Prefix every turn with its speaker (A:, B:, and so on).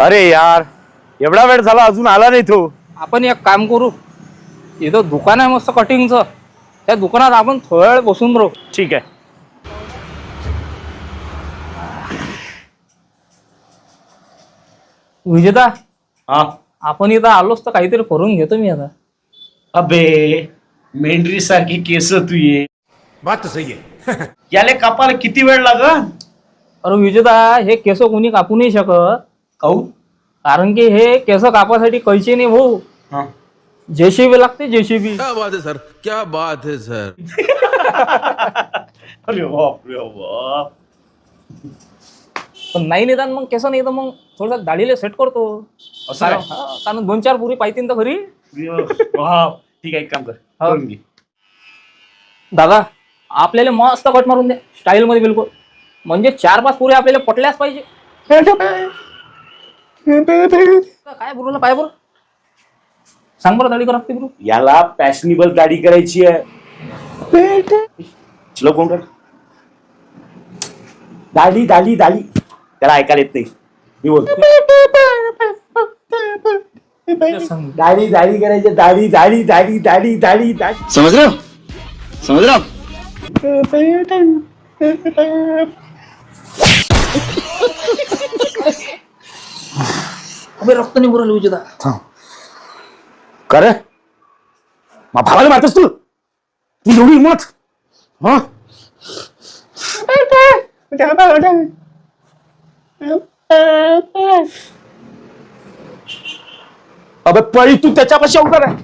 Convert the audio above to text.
A: अरे यार, एवढा वेळ झाला अजून आला नाही तो.
B: आपण एक काम करू, इथं दुकान आहे मस्त कटिंगचं, त्या दुकानात आपण थोडा वेळ बसून राहू.
A: ठीक आहे.
B: विजेता,
A: हा.
B: आपण इथं आलोच तर काहीतरी करून घेतो मी आता.
A: अबे, मेंढरी सारखी केस तू ये.
C: बात तो सही है.
A: याले कापायला किती वेळ लागल?
B: अरे विजेता, हे केस कोणी कापू नाही शकत,
A: काऊ?
B: कारण की हे केस कापासाठी कैची नाही भाऊ,
A: हा.
B: जेसीबी लागते, जेसीबी.
C: क्या बात है सर, क्या बात है सर.
A: अरे बाप रे बाप.
B: पण नाही निदान मग केस नाही तर मग थोडस दाढीला सेट करतो.
A: असं काय?
B: कारण 2-4 पुरी पाहिजे तर खरी.
A: बाप. ठीक आहे, एक काम कर, करून घे.
B: दादा, आपल्याला मस्त कट मारून द्या स्टाईल मध्ये बिलकुल, म्हणजे 4-5 पुरी आपल्याला पटल्याच पाहिजे. काय बुरुला पाय बरं, सांग बरं दाढी करा बरू.
A: याला फॅशनेबल दाढी करायची आहे. चलो कोण कर दाढी दाढी दाढी, त्याला ऐकायला येत नाही. मी बोल दाढी दाढी करायची, दाढी दाढी दाढी दाढी दाढी दाढी. समझ रहे हो, समझ रहे हो.
B: अबे रक्त नाही बुरलं विजेता.
A: कर मग भावाला मारतोस तू एवढी हिंमत. हा अबे पळी तू त्याच्यापाशी अवघड आहे.